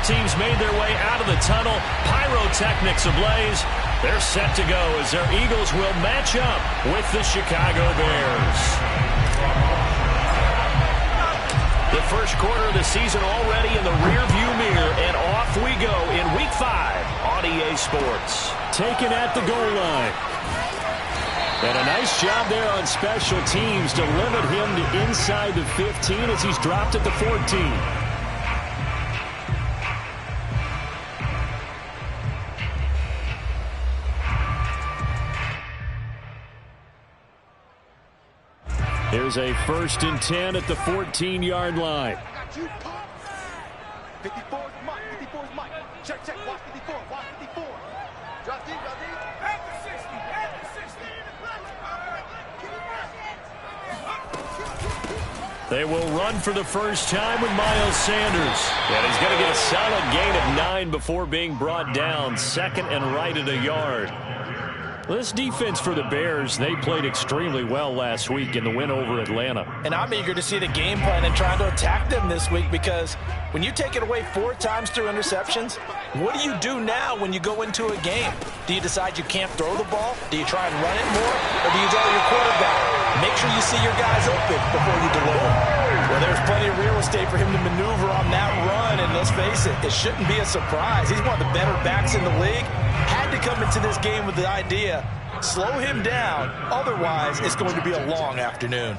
teams made their way out of the tunnel. Pyrotechnics ablaze. They're set to go as their Eagles will match up with the Chicago Bears. The first quarter of the season already in the rearview mirror, and off we go in Week 5 on EA Sports. Taken at the goal line. And a nice job there on special teams to limit him to inside the 15 as he's dropped at the 14. Here's a 1st and 10 at the 14-yard line. 54 is Mike. 54 is Mike. Check, check. Watch 54. Watch 54. Drop deep, drop deep. At the 60. At the 60. They will run for the first time with Miles Sanders. And he's going to get a solid gain of 9 before being brought down. 2nd and right at a yard. This defense for the Bears, they played extremely well last week in the win over Atlanta. And I'm eager to see the game plan and trying to attack them this week, because when you take it away 4 times through interceptions, what do you do now when you go into a game? Do you decide you can't throw the ball? Do you try and run it more? Or do you draw your quarterback? Make sure you see your guys open before you deliver. Well, there's plenty of real estate for him to maneuver on that run, and let's face it, it shouldn't be a surprise. He's one of the better backs in the league. Had to come into this game with the idea, slow him down, otherwise it's going to be a long afternoon.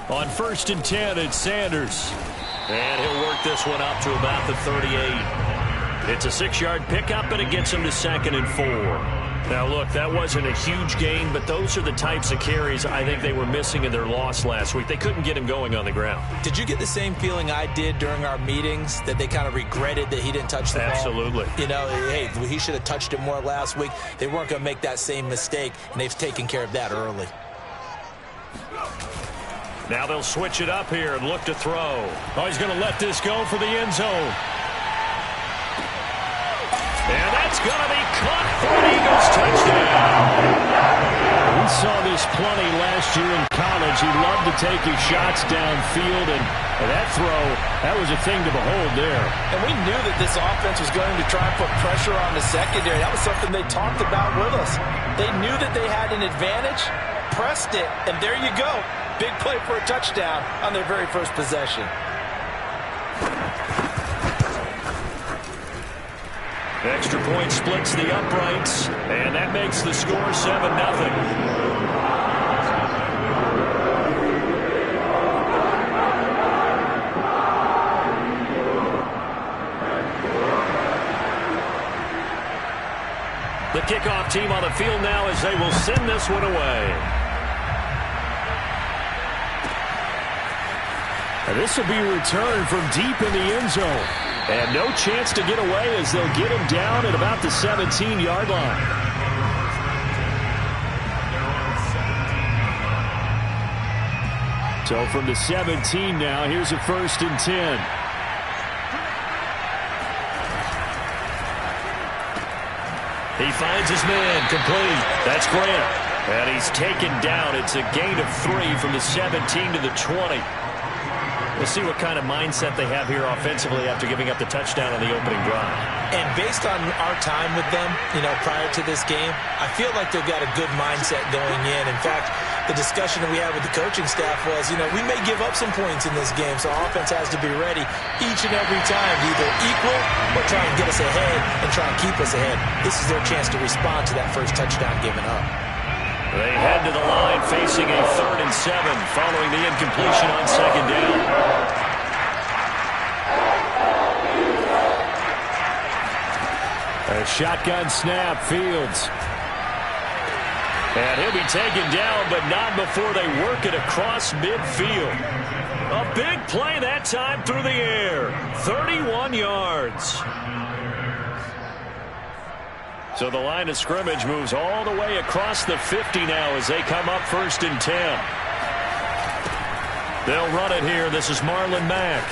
On 1st and 10, it's Sanders. And he'll work this one up to about the 38. It's a 6-yard pickup, and it gets him to 2nd and 4. Now, look, that wasn't a huge gain, but those are the types of carries I think they were missing in their loss last week. They couldn't get him going on the ground. Did you get the same feeling I did during our meetings, that they kind of regretted that he didn't touch the ball? Absolutely. You know, hey, he should have touched it more last week. They weren't going to make that same mistake, and they've taken care of that early. Now they'll switch it up here and look to throw. Oh, he's going to let this go for the end zone. And that's going to be caught for an Eagles touchdown. We saw this plenty last year in college. He loved to take his shots downfield, and that throw, that was a thing to behold there. And we knew that this offense was going to try and put pressure on the secondary. That was something they talked about with us. They knew that they had an advantage, pressed it, and there you go. Big play for a touchdown on their very first possession. Extra point splits the uprights, and that makes the score 7-0. The kickoff team on the field now as they will send this one away. And this will be returned from deep in the end zone. And no chance to get away as they'll get him down at about the 17-yard line. So from the 17 now, here's a 1st and 10. He finds his man, complete. That's Grant. And he's taken down. It's a gain of 3 from the 17 to the 20. We'll see what kind of mindset they have here offensively after giving up the touchdown on the opening drive. And based on our time with them, you know, prior to this game, I feel like they've got a good mindset going in. In fact, the discussion that we had with the coaching staff was, you know, we may give up some points in this game, so our offense has to be ready each and every time to either equal or try and get us ahead and try and keep us ahead. This is their chance to respond to that first touchdown given up. They head to the line facing a 3rd and 7 following the incompletion on 2nd down. A shotgun snap, Fields. And he'll be taken down, but not before they work it across midfield. A big play that time through the air. 31 yards. So the line of scrimmage moves all the way across the 50 now as they come up 1st and 10. They'll run it here. This is Marlon Mack.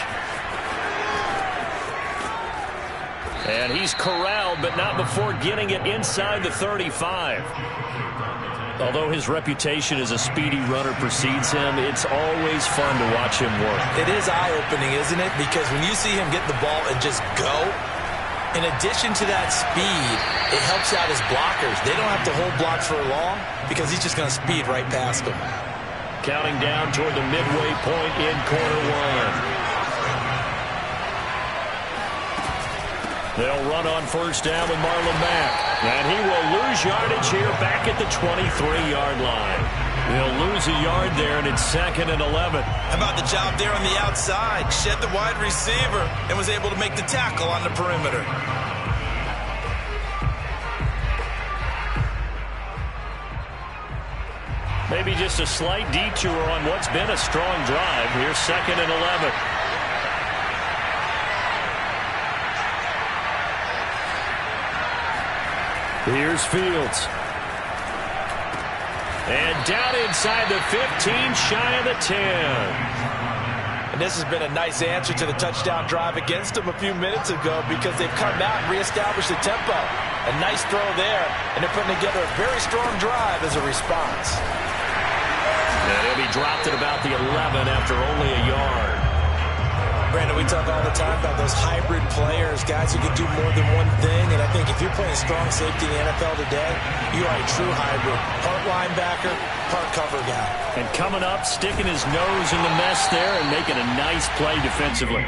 And he's corralled, but not before getting it inside the 35. Although his reputation as a speedy runner precedes him, it's always fun to watch him work. It is eye-opening, isn't it? Because when you see him get the ball and just go, in addition to that speed, it helps out his blockers. They don't have to hold blocks for long because he's just going to speed right past them. Counting down toward the midway point in quarter one. They'll run on first down with Marlon Mack. And he will lose yardage here back at the 23-yard line. He'll lose a yard there, and it's 2nd and 11. How about the job there on the outside? Shed the wide receiver and was able to make the tackle on the perimeter. Maybe just a slight detour on what's been a strong drive. Here's 2nd and 11. Here's Fields. And down inside the 15, shy of the 10. And this has been a nice answer to the touchdown drive against them a few minutes ago because they've come out and reestablished the tempo. A nice throw there, and they're putting together a very strong drive as a response. And he'll be dropped at about the 11 after only a yard. Brandon, we talk all the time about those hybrid players, guys who can do more than one thing. And I think if you're playing strong safety in the NFL today, you are a true hybrid. Part linebacker, part cover guy. And coming up, sticking his nose in the mess there and making a nice play defensively.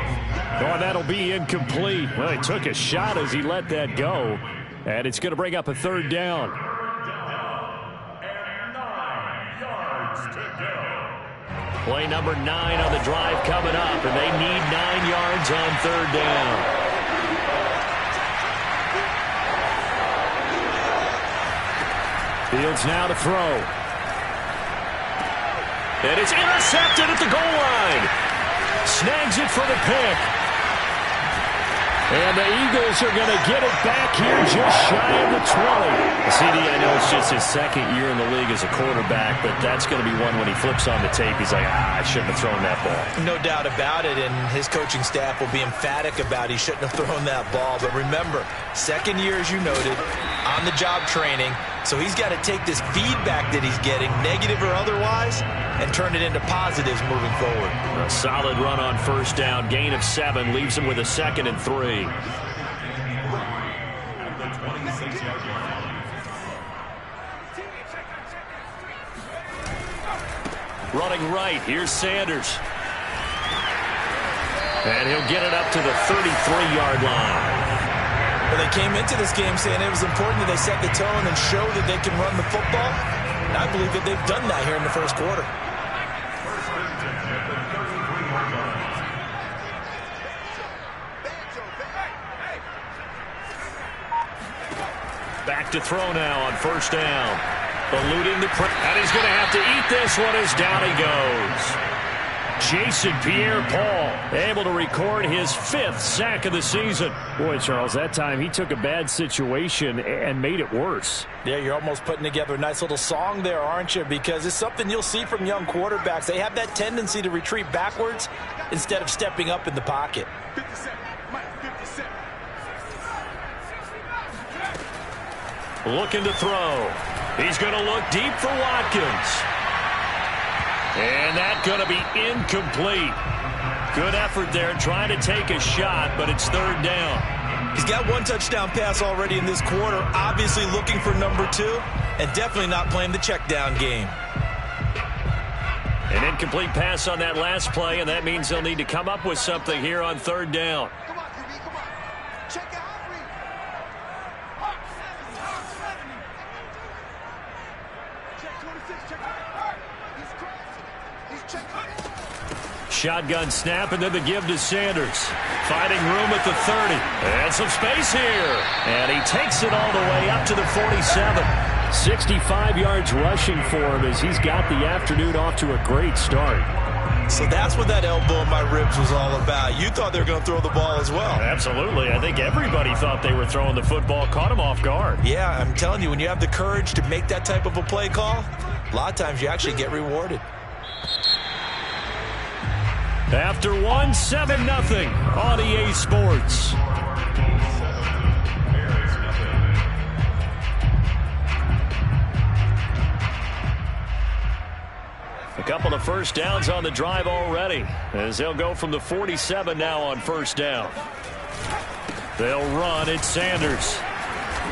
Oh, that'll be incomplete. Well, he took a shot as he let that go. And it's going to bring up a 3rd down. Play number 9 on the drive coming up, and they need 9 yards on 3rd down. Fields now to throw. And it's intercepted at the goal line. Snags it for the pick. And the Eagles are going to get it back here just shy of the 20. CD, I know it's just his 2nd year in the league as a quarterback, but that's going to be one when he flips on the tape, he's like, I shouldn't have thrown that ball. No doubt about it, and his coaching staff will be emphatic about he shouldn't have thrown that ball. But remember, 2nd year, as you noted, on-the-job training, so he's got to take this feedback that he's getting, negative or otherwise, and turn it into positives moving forward. A solid run on first down. Gain of 7 leaves him with a 2nd and 3. Running right. Here's Sanders. And he'll get it up to the 33-yard line. Well, they came into this game saying it was important that they set the tone and show that they can run the football. And I believe that they've done that here in the first quarter. Back to throw now on first down. Eluding the pressure. And he's going to have to eat this one as down he goes. Jason Pierre-Paul able to record his 5th sack of the season. Boy, Charles, that time he took a bad situation and made it worse. Yeah, you're almost putting together a nice little song there, aren't you? Because it's something you'll see from young quarterbacks. They have that tendency to retreat backwards instead of stepping up in the pocket. 57, Mike, 57. Looking to throw. He's going to look deep for Watkins. And that's going to be incomplete. Good effort there trying to take a shot, but it's 3rd down. He's got 1 touchdown pass already in this quarter, obviously looking for number 2, and definitely not playing the check down game. An incomplete pass on that last play, and that means they'll need to come up with something here on 3rd down. Come on, QB, come on. Check out. Check 26, check out. He's crossing. He's checking. Shotgun snap, and then the give to Sanders. Finding room at the 30. And some space here. And he takes it all the way up to the 47. 65 yards rushing for him as he's got the afternoon off to a great start. So that's what that elbow in my ribs was all about. You thought they were going to throw the ball as well. Absolutely. I think everybody thought they were throwing the football. Caught him off guard. Yeah, I'm telling you, when you have the courage to make that type of a play call, a lot of times you actually get rewarded. After 1, 7-0 on EA Sports. couple of first downs on the drive already, as they'll go from the 47 now on first down. They'll run. It's Sanders.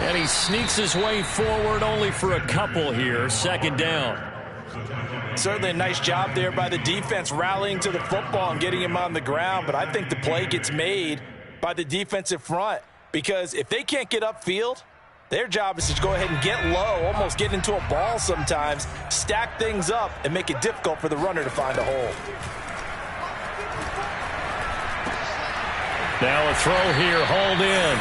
And he sneaks his way forward only for a couple here. Second down. Certainly a nice job there by the defense rallying to the football and getting him on the ground. But I think the play gets made by the defensive front, because if they can't get upfield, their job is to go ahead and get low, almost get into a ball sometimes, stack things up, and make it difficult for the runner to find a hole. Now a throw here, hauled in.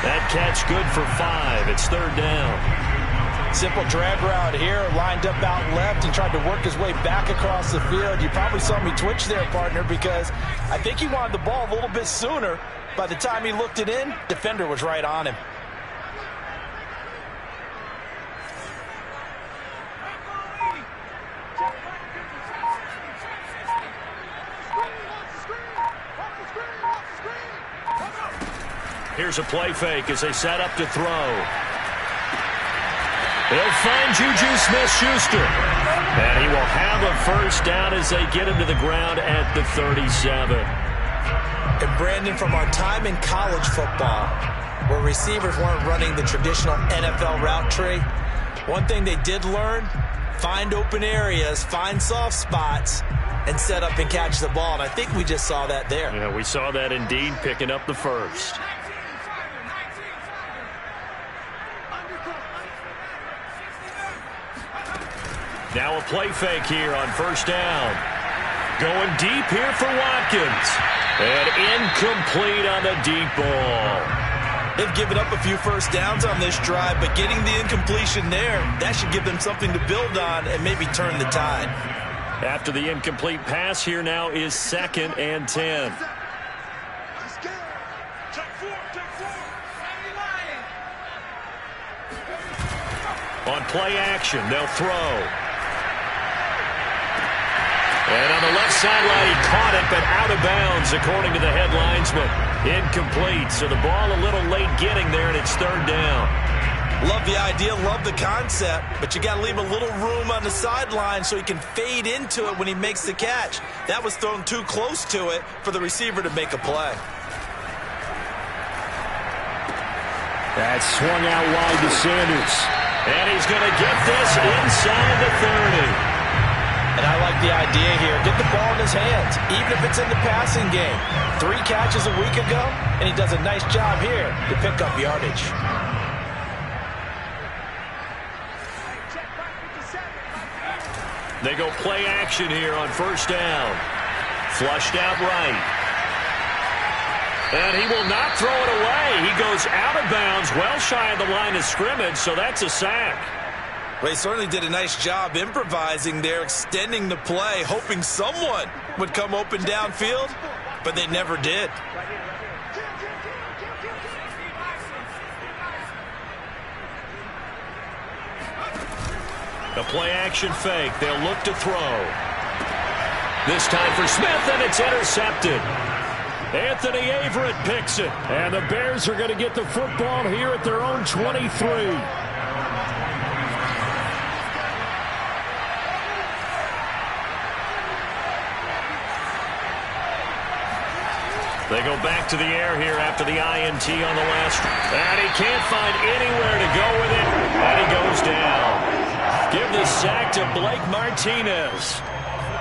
That catch good for 5. It's third down. Simple drag route here, lined up out left and tried to work his way back across the field. You probably saw me twitch there, partner, because I think he wanted the ball a little bit sooner. By the time he looked it in, defender was right on him. Here's a play fake as they set up to throw. They'll find Juju Smith-Schuster. And he will have a first down as they get him to the ground at the 37. And Brandon, from our time in college football, where receivers weren't running the traditional NFL route tree, one thing they did learn, find open areas, find soft spots, and set up and catch the ball. And I think we just saw that there. Yeah, we saw that indeed, picking up the first. Now a play fake here on first down. Going deep here for Watkins. And incomplete on the deep ball. They've given up a few first downs on this drive, but getting the incompletion there, that should give them something to build on and maybe turn the tide. After the incomplete pass, here now is 2nd and 10. On play action, they'll throw. And on the left sideline, he caught it, but out of bounds, according to the head linesman. Incomplete, so the ball a little late getting there, and it's third down. Love the idea, love the concept, but you got to leave a little room on the sideline so he can fade into it when he makes the catch. That was thrown too close to it for the receiver to make a play. That's swung out wide to Sanders. And he's going to get this inside the 30. And I like the idea here. Get the ball in his hands, even if it's in the passing game. 3 catches a week ago, and he does a nice job here to pick up yardage. They go play action here on first down. Flushed out right. And he will not throw it away. He goes out of bounds, well shy of the line of scrimmage, so that's a sack. Well, he certainly did a nice job improvising there, extending the play, hoping someone would come open downfield, but they never did. A play-action fake. They'll look to throw. This time for Smith, and it's intercepted. Anthony Averett picks it. And the Bears are going to get the football here at their own 23. They go back to the air here after the INT on the last. And he can't find anywhere to go with it. And he goes down. Give the sack to Blake Martinez.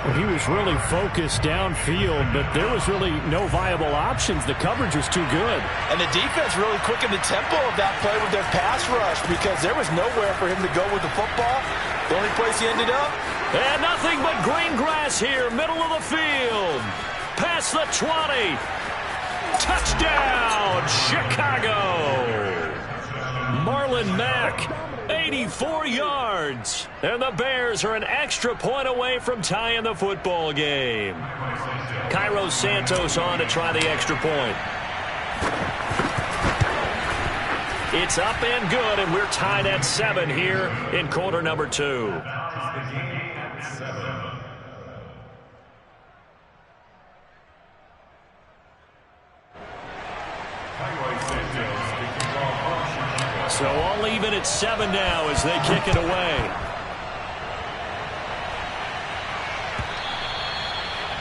Well, he was really focused downfield, but there was really no viable options. The coverage was too good. And the defense really quickened the tempo of that play with their pass rush, because there was nowhere for him to go with the football. The only place he ended up. And nothing but green grass here, middle of the field. Past the 20. Touchdown, Chicago! Marlon Mack, 84 yards. And the Bears are an extra point away from tying the football game. Cairo Santos on to try the extra point. It's up and good, and we're tied at 7 here in quarter number 2. So all even at 7 now as they kick it away.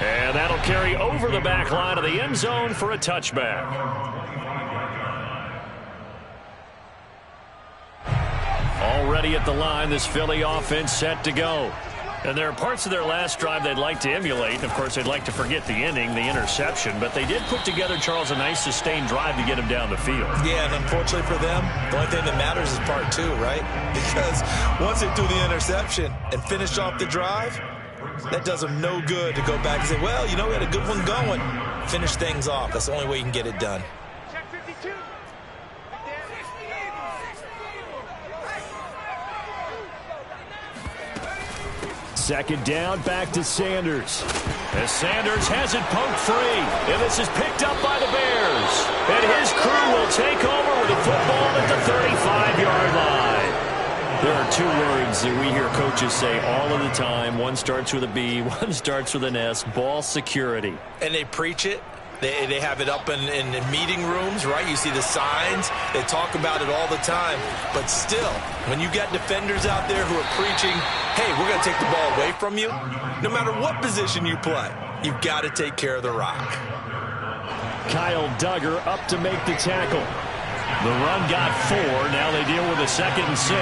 And that'll carry over the back line of the end zone for a touchback. Already at the line, this Philly offense set to go. And there are parts of their last drive they'd like to emulate. Of course, they'd like to forget the ending, the interception. But they did put together, Charles, a nice sustained drive to get him down the field. Yeah, and unfortunately for them, the only thing that matters is part two, right? Because once they threw the interception and finished off the drive, that does them no good to go back and say, well, you know, we had a good one going. Finish things off. That's the only way you can get it done. Second down, back to Sanders. As Sanders has it poked free. And this is picked up by the Bears. And his crew will take over with the football at the 35-yard line. There are two words that we hear coaches say all of the time. One starts with a B, one starts with an S. Ball security. And they preach it. They have it up in meeting rooms, right? You see the signs. They talk about it all the time. But still, when you got defenders out there who are preaching, hey, we're going to take the ball away from you, no matter what position you play, you've got to take care of the rock. Kyle Duggar up to make the tackle. The run got 4. Now they deal with a 2nd and 6.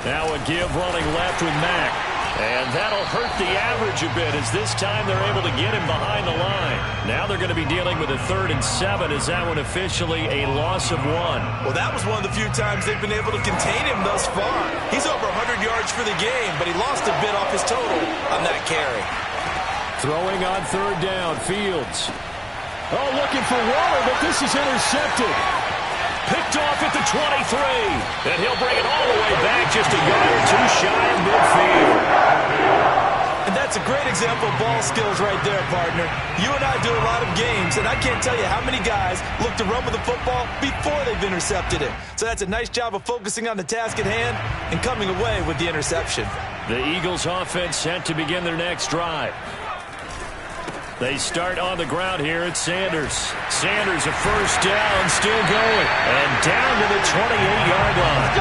Now a give running left with Mack. And that'll hurt the average a bit as this time they're able to get him behind the line. Now they're going to be dealing with a 3rd and 7. Is that one officially a loss of 1? Well, that was one of the few times they've been able to contain him thus far. He's over 100 yards for the game, but he lost a bit off his total on that carry. Throwing on 3rd down, Fields. Oh, looking for Waller, but this is intercepted. Picked off at the 23. And he'll bring it all the way back just a yard or two shy of midfield. And that's a great example of ball skills right there, partner. You and I do a lot of games, and I can't tell you how many guys look to run with the football before they've intercepted it. So that's a nice job of focusing on the task at hand and coming away with the interception. The Eagles offense set to begin their next drive. They start on the ground here at Sanders. Sanders a first down, still going. And down to the 28-yard line.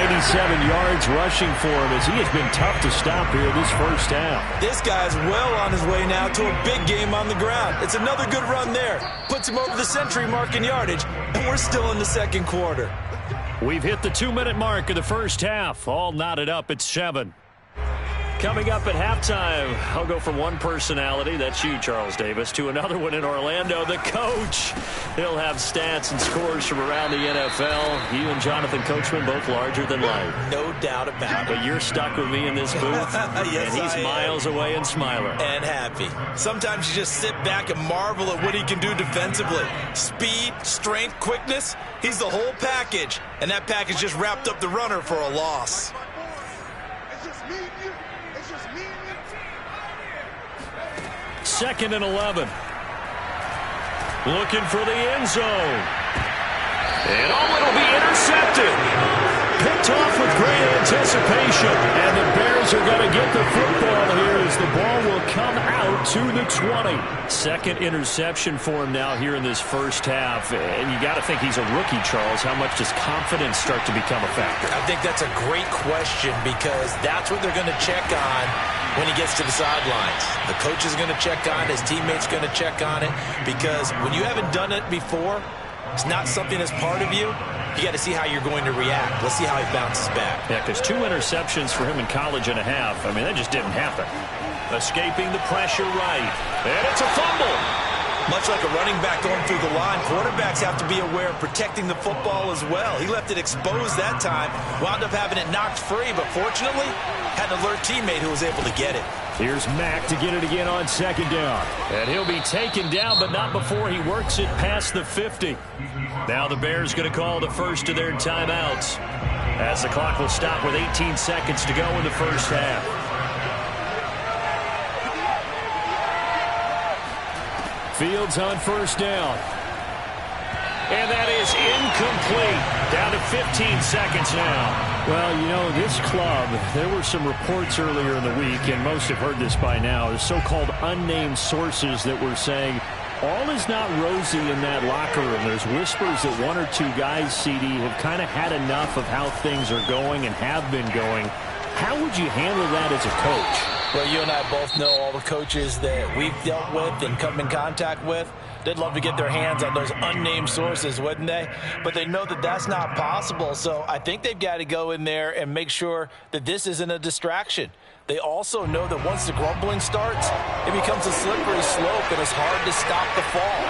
97 yards rushing for him as he has been tough to stop here this first half. This guy's well on his way now to a big game on the ground. It's another good run there. Puts him over the century mark in yardage, and we're still in the second quarter. We've hit the 2-minute mark of the first half. All knotted up at 7. Coming up at halftime, I'll go from one personality, that's you, Charles Davis, to another one in Orlando, the coach. He'll have stats and scores from around the NFL. You and Jonathan Coachman, both larger than life. No doubt about it. But you're stuck with me in this booth, yes, and he's miles away and smiling. And happy. Sometimes you just sit back and marvel at what he can do defensively. Speed, strength, quickness, he's the whole package. And that package just wrapped up the runner for a loss. Second and 11. Looking for the end zone. And it'll be intercepted. Picked off with great anticipation. And the Bears are going to get the football here as the ball will come out to the 20. Second interception for him now here in this first half. And you got to think he's a rookie, Charles. How much does confidence start to become a factor? I think that's a great question because that's what they're going to check on when he gets to the sidelines. The coach is going to check on it. His teammates going to check on it because when you haven't done it before, it's not something that's part of you. You got to see how you're going to react. Let's see how he bounces back. Yeah, because 2 interceptions for him in college and a half. I mean, that just didn't happen. Escaping the pressure right. And it's a fumble. Much like a running back going through the line, quarterbacks have to be aware of protecting the football as well. He left it exposed that time, wound up having it knocked free, but fortunately, had an alert teammate who was able to get it. Here's Mack to get it again on second down. And he'll be taken down, but not before he works it past the 50. Now the Bears going to call the first of their timeouts as the clock will stop with 18 seconds to go in the first half. Fields on first down. And that is incomplete. Down to 15 seconds now. Well, you know, this club, there were some reports earlier in the week, and most have heard this by now, the so-called unnamed sources that were saying all is not rosy in that locker room. There's whispers that 1 or 2 guys, CD, have kind of had enough of how things are going and have been going. How would you handle that as a coach? Well, you and I both know all the coaches that we've dealt with and come in contact with. They'd love to get their hands on those unnamed sources, wouldn't they? But they know that that's not possible. So I think they've got to go in there and make sure that this isn't a distraction. They also know that once the grumbling starts, it becomes a slippery slope and it's hard to stop the fall.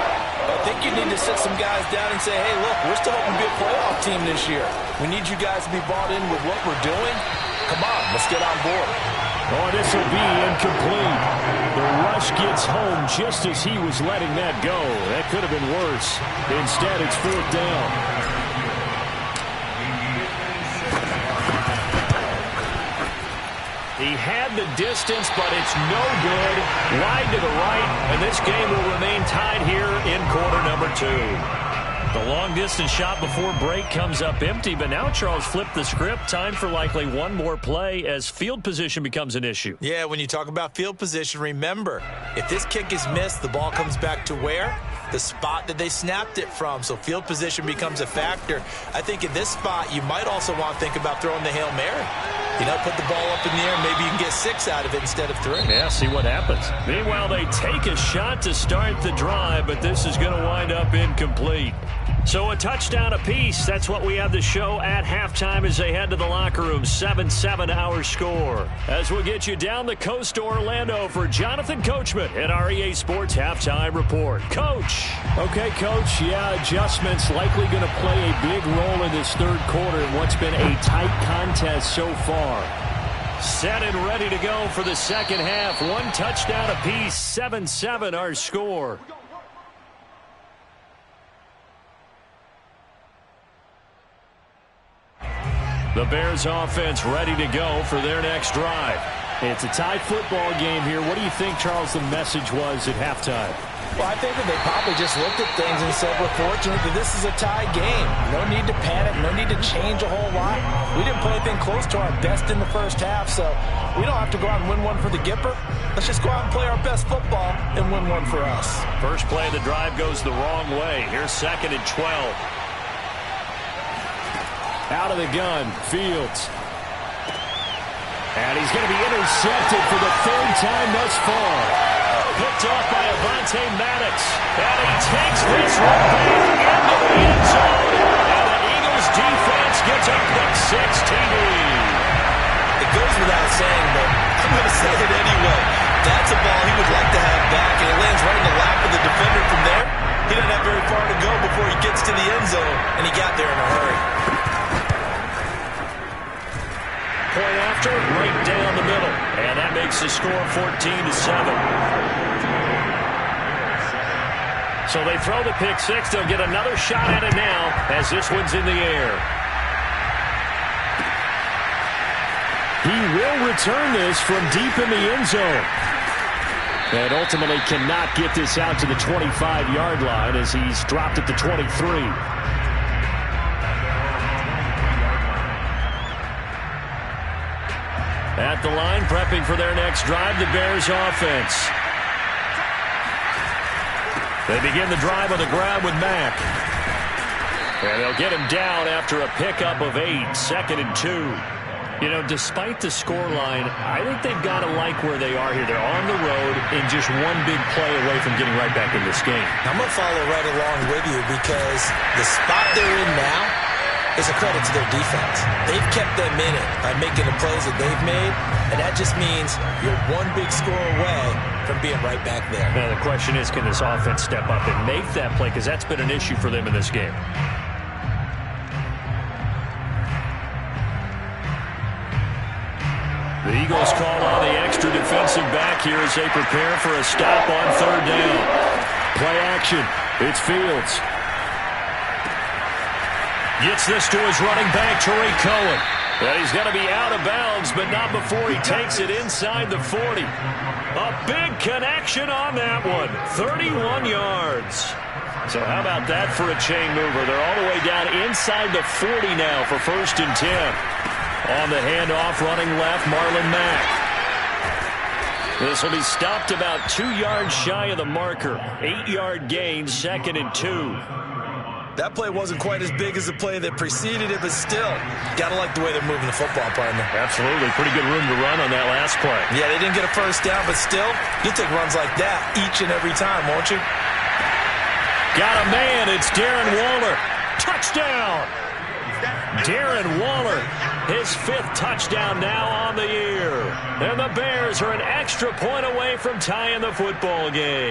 I think you need to sit some guys down and say, hey, look, we're still hoping to be a playoff team this year. We need you guys to be bought in with what we're doing. Come on, let's get on board. Oh, this will be incomplete. The rush gets home just as he was letting that go. That could have been worse. Instead, it's 4th down. He had the distance, but it's no good. Wide to the right, and this game will remain tied here in quarter number 2. The long-distance shot before break comes up empty, but now Charles flipped the script. Time for likely one more play as field position becomes an issue. Yeah, when you talk about field position, remember, if this kick is missed, the ball comes back to where? The spot that they snapped it from. So field position becomes a factor. I think in this spot, you might also want to think about throwing the Hail Mary. You know, put the ball up in the air. Maybe you can get 6 out of it instead of 3. Yeah, see what happens. Meanwhile, they take a shot to start the drive, but this is going to wind up incomplete. So a touchdown apiece. That's what we have to show at halftime as they head to the locker room. 7-7 our score. As we'll get you down the coast to Orlando for Jonathan Coachman at our EA Sports Halftime Report. Coach. Okay, Coach. Yeah, adjustments likely going to play a big role in this third quarter in what's been a tight contest so far. Set and ready to go for the second half. 1 touchdown apiece. 7-7 our score. The Bears offense ready to go for their next drive. It's a tight football game here. What do you think, Charles, the message was at halftime? Well, I think that they probably just looked at things and said, we're fortunate that this is a tie game. No need to panic. No need to change a whole lot. We didn't play anything close to our best in the first half, so we don't have to go out and win one for the Gipper. Let's just go out and play our best football and win one for us. First play of the drive goes the wrong way. Here's 2nd and 12. Out of the gun, Fields. And he's going to be intercepted for the 3rd time thus far. Picked off by Avonte Maddox. And he takes this one back into the end zone. And the Eagles defense gets a pick 6 TD. It goes without saying, but I'm going to say it anyway. That's a ball he would like to have back, and it lands right in the lap of the defender from there. He doesn't have very far to go before he gets to the end zone, and he got there in a hurry. Point after, right down the middle. And that makes the score 14-7. So they throw the pick 6. They'll get another shot at it now as this one's in the air. He will return this from deep in the end zone. And ultimately cannot get this out to the 25-yard line as he's dropped at the 23. At the line, prepping for their next drive, the Bears offense. They begin the drive with a grab with Mack. And they'll get him down after a pickup of 8, 2nd and 2. You know, despite the scoreline, I think they've got to like where they are here. They're on the road and just one big play away from getting right back in this game. I'm going to follow right along with you because the spot they're in now is a credit to their defense. They've kept them in it by making the plays that they've made, and that just means you're one big score away from being right back there. Now the question is, can this offense step up and make that play? Because that's been an issue for them in this game. The Eagles call on the extra defensive back here as they prepare for a stop on 3rd down. Play action. It's Fields. Gets this to his running back, Tariq Cohen. And he's going to be out of bounds, but not before he takes it inside the 40. A big connection on that one. 31 yards. So how about that for a chain mover? They're all the way down inside the 40 now for 1st and 10. On the handoff, running left, Marlon Mack. This will be stopped about 2 yards shy of the marker. 8-yard gain, 2nd and 2. That play wasn't quite as big as the play that preceded it, but still, got to like the way they're moving the football, partner. Absolutely. Pretty good room to run on that last play. Yeah, they didn't get a first down, but still, you'll take runs like that each and every time, won't you? Got a man. It's Darren Waller. Touchdown. Darren Waller, his 5th touchdown now on the year. And the Bears are an extra point away from tying the football game.